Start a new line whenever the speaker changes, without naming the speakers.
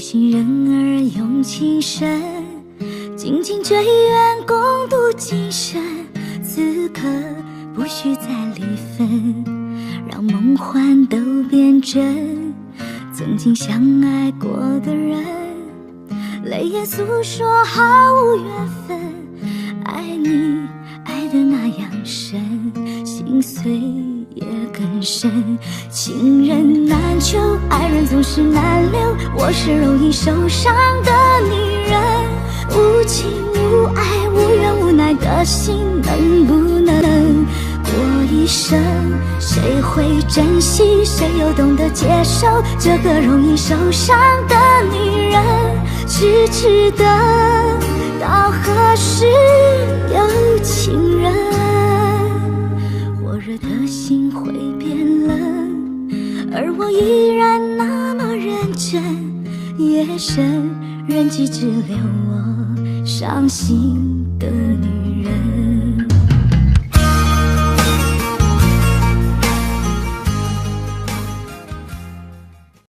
心人儿用情深，紧紧追远，共度今生。此刻不需再离分，让梦幻都变真。曾经相爱过的人，泪眼诉说毫无缘分。爱你爱得那样深，心碎也更深。情人难求，爱人总是难留，我是容易受伤的女人。无情无爱无怨无奈的心，能不能过一生？谁会珍惜，谁又懂得接受这个容易受伤的女人？痴痴等到何时有情人？火热的心会变冷，而我依然那么认真。夜深人迹只留我伤心的女人。